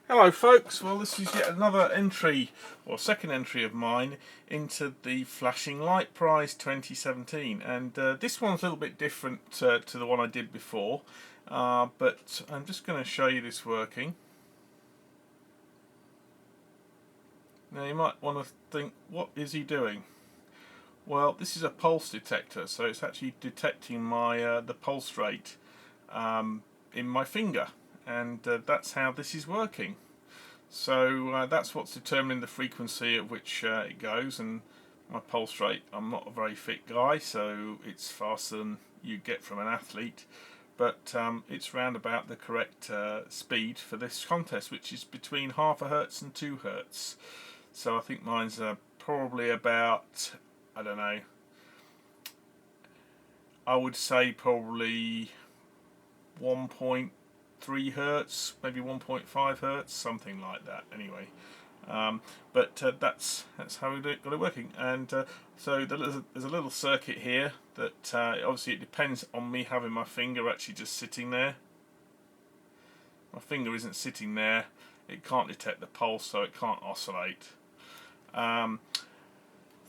Hello folks, well this is yet another entry, or second entry of mine, into the Flashing Light Prize 2017, and this one's a little bit different to the one I did before, but I'm just going to show you this working. Now you might want to think, what is he doing? Well, this is a pulse detector, so it's actually detecting my the pulse rate in my finger, and that's how this is working. So that's what's determining the frequency at which it goes, and my pulse rate, I'm not a very fit guy, so it's faster than you get from an athlete, but it's round about the correct speed for this contest, which is between half a hertz and 2 hertz. So I think mine's probably about, I don't know, I would say probably 1.3 hertz, maybe 1.5 hertz, something like that. Anyway, but that's how we got it working. And so there's a little circuit here that obviously it depends on me having my finger actually just sitting there. My finger isn't sitting there. It can't detect the pulse, so it can't oscillate.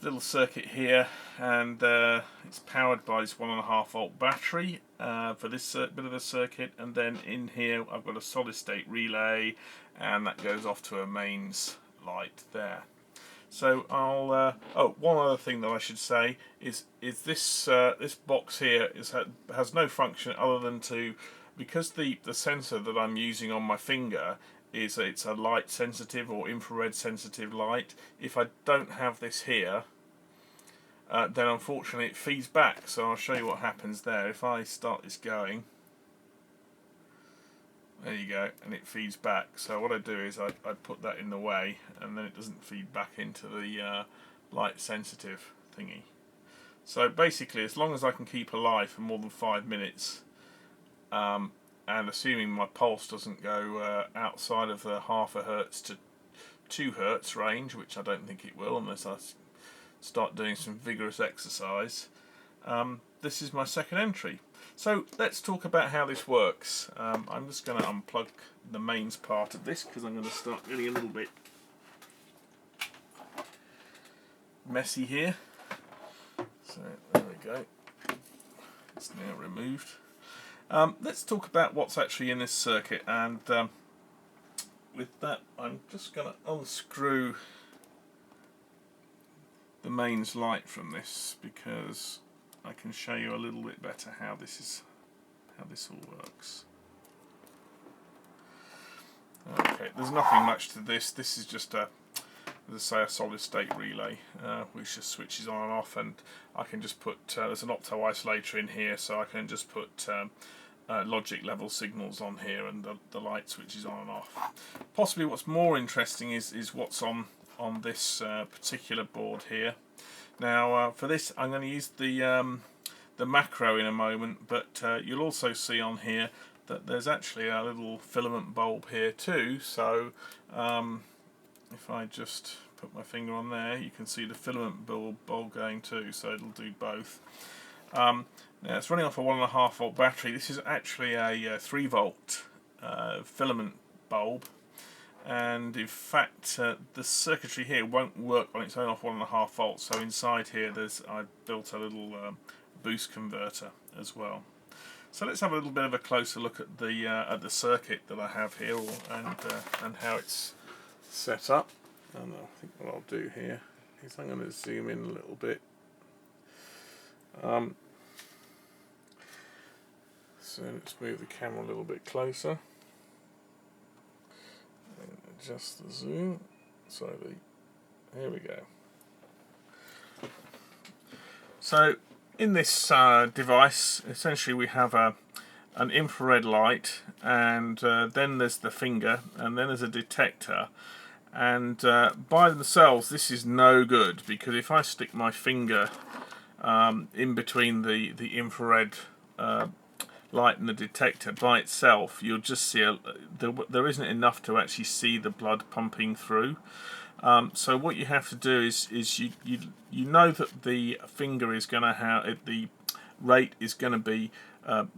Little circuit here, and it's powered by this 1.5 volt battery for this bit of a circuit, and then in here I've got a solid state relay, and that goes off to a mains light there. So I'll one other thing that I should say is this this box here has no function other than to, because the sensor that I'm using on my finger it's a light sensitive or infrared sensitive light. If I don't have this here, then unfortunately it feeds back. So I'll show you what happens there. If I start this going, there you go, and it feeds back. So what I do is I put that in the way, and then it doesn't feed back into the light sensitive thingy. So basically, as long as I can keep alive for more than 5 minutes, and assuming my pulse doesn't go outside of the half a hertz to 2 hertz range, which I don't think it will unless I start doing some vigorous exercise, this is my second entry. So let's talk about how this works. I'm just going to unplug the mains part of this because I'm going to start getting a little bit messy here. So there we go. It's now removed. Let's talk about what's actually in this circuit, and with that I'm just going to unscrew the mains light from this because I can show you a little bit better how this all works. Okay, there's nothing much to this. This is just a solid state relay which just switches on and off, and I can just put there's an opto isolator in here, so I can just put logic level signals on here, and the light switches on and off. Possibly what's more interesting is what's on this particular board here. Now for this I'm going to use the macro in a moment, but you'll also see on here that there's actually a little filament bulb here too. So if I just put my finger on there, you can see the filament bulb going too, so it'll do both. Now it's running off a 1.5 volt battery. This is actually a 3 volt filament bulb, and in fact the circuitry here won't work on its own off 1.5 volts, so inside here I've built a little boost converter as well. So let's have a little bit of a closer look at the circuit that I have here, and how it's set up. And I think what I'll do here is I'm going to zoom in a little bit. So let's move the camera a little bit closer and adjust the zoom. Here we go. So in this device, essentially we have an infrared light, and then there's the finger, and then there's a detector. And by themselves this is no good, because if I stick my finger in between the infrared light and the detector by itself, you'll just see there isn't enough to actually see the blood pumping through. So what you have to do is you know that the finger is going to have the rate is going to be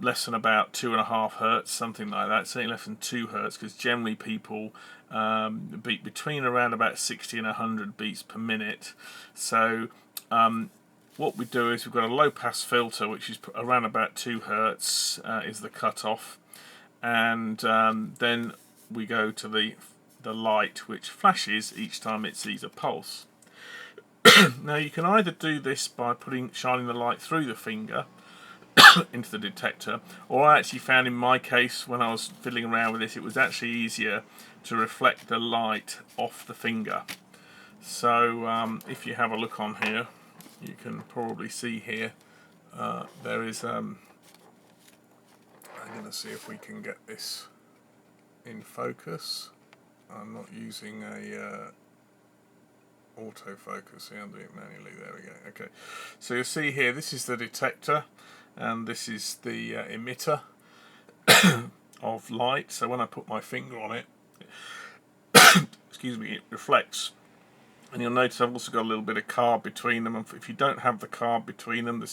less than about 2.5 hertz, something like that, certainly less than 2 hertz, because generally people beat between around about 60 and 100 beats per minute. So what we do is we've got a low pass filter which is around about 2 hertz is the cutoff, and then we go to the light which flashes each time it sees a pulse. Now you can either do this by shining the light through the finger into the detector, or I actually found in my case when I was fiddling around with this, it was actually easier to reflect the light off the finger. So if you have a look on here, you can probably see here there is I'm going to see if we can get this in focus. I'm not using a autofocus here, I'm doing it manually. There we go. Okay, so you'll see here this is the detector and this is the emitter of light. So when I put my finger on it, excuse me, it reflects. And you'll notice I've also got a little bit of carb between them, and if you don't have the carb between them,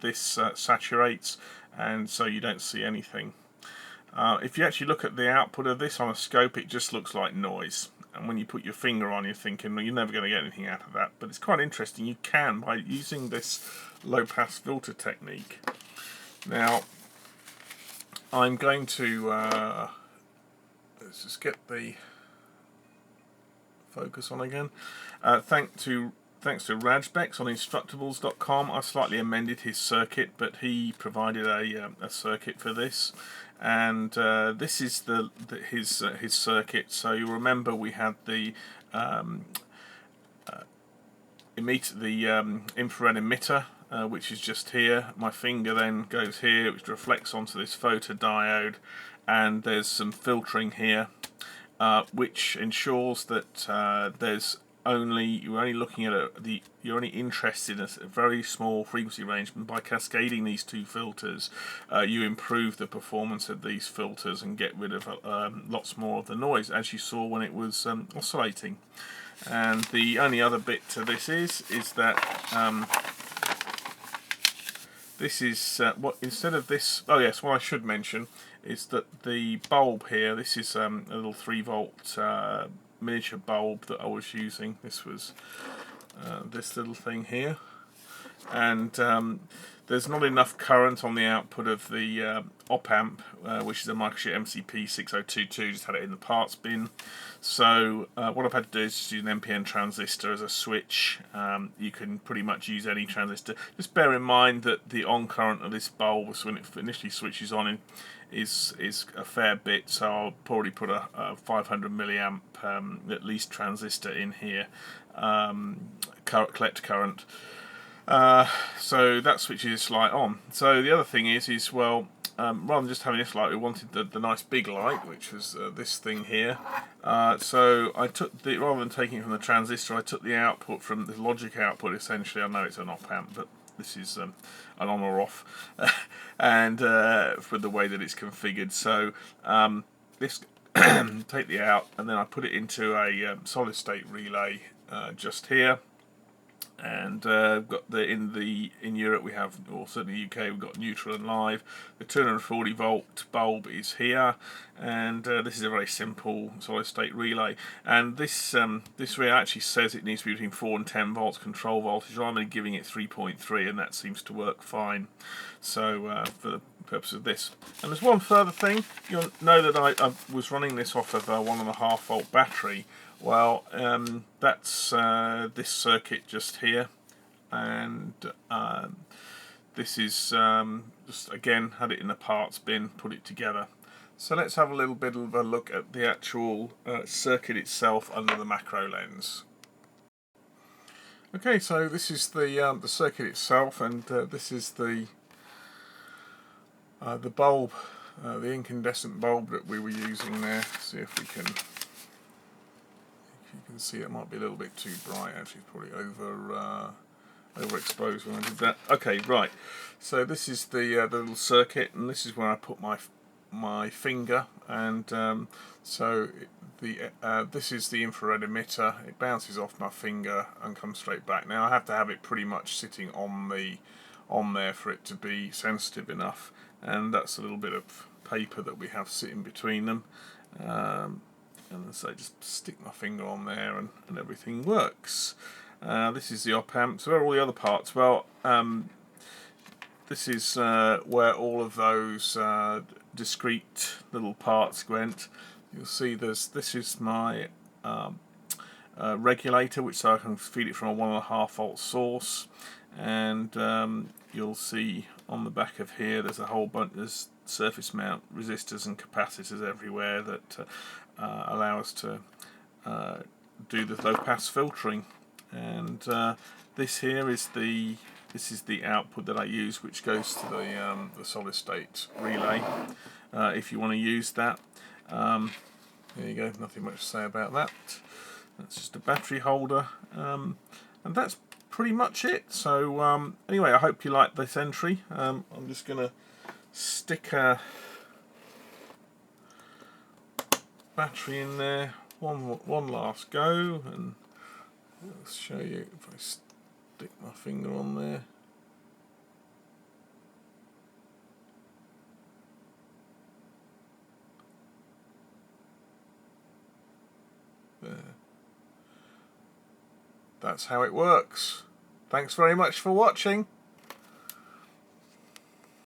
this saturates, and so you don't see anything. If you actually look at the output of this on a scope, it just looks like noise. And when you put your finger on, you're thinking, well, you're never going to get anything out of that. But it's quite interesting. You can, by using this low-pass filter technique. Now, I'm going to let's just get the focus on again. Thanks to Rajbex on Instructables.com. I slightly amended his circuit, but he provided a circuit for this, and this is his circuit. So you remember we had the infrared emitter, which is just here. My finger then goes here, which reflects onto this photodiode, and there's some filtering here, which ensures that you're only looking at you're only interested in a very small frequency range. And by cascading these two filters, you improve the performance of these filters and get rid of lots more of the noise, as you saw when it was oscillating. And the only other bit to this is that this is what, instead of this, oh yes, what I should mention is that the bulb here, this is a little 3-volt miniature bulb that I was using. This was this little thing here, and there's not enough current on the output of the op amp, which is a Microchip MCP 6022, just had it in the parts bin. So what I've had to do is just use an NPN transistor as a switch. You can pretty much use any transistor. Just bear in mind that the on current of this bulb, so when it initially switches on, is a fair bit. So I'll probably put a 500 milliamp at least transistor in here, collect current. So that switches this light on. So the other thing is well, rather than just having this light, we wanted the nice big light, which was this thing here. So I took rather than taking it from the transistor, I took the output from the logic output. Essentially, I know it's an op amp, but this is an on or off, and for the way that it's configured. So this take the out, and then I put it into a solid state relay just here. And got in Europe we have, or certainly UK, we've got neutral and live. The 240 volt bulb is here, and this is a very simple solid state relay. And this relay actually says it needs to be between 4 and 10 volts control voltage. I'm only giving it 3.3, and that seems to work fine. So for the purpose of this, and there's one further thing. You'll know that I was running this off of a 1.5 volt battery. Well, that's this circuit just here, and this is just again had it in the parts bin, put it together. So let's have a little bit of a look at the actual circuit itself under the macro lens. Okay, so this is the circuit itself, and this is the bulb, the incandescent bulb that we were using there. See if we can. You can see it might be a little bit too bright. Actually, it's probably overexposed when I did that. Okay, right. So this is the little circuit, and this is where I put my finger. And so this is the infrared emitter. It bounces off my finger and comes straight back. Now I have to have it pretty much sitting on there for it to be sensitive enough. and that's a little bit of paper that we have sitting between them. And so just stick my finger on there, and everything works. This is the op amp. So where are all the other parts? Well, this is where all of those discrete little parts went. You'll see this is my regulator, which so I can feed it from a 1.5 volt source, and you'll see on the back of here there's a whole bunch, there's surface mount resistors and capacitors everywhere that allow us to do the low pass filtering. And this here is the output that I use, which goes to the solid state relay. If you want to use that, there you go. Nothing much to say about that. That's just a battery holder, and that's pretty much it. So anyway, I hope you like this entry. I'm just going to stick a battery in there one last go, and I'll show you if I stick my finger on there. There. That's how it works. Thanks very much for watching.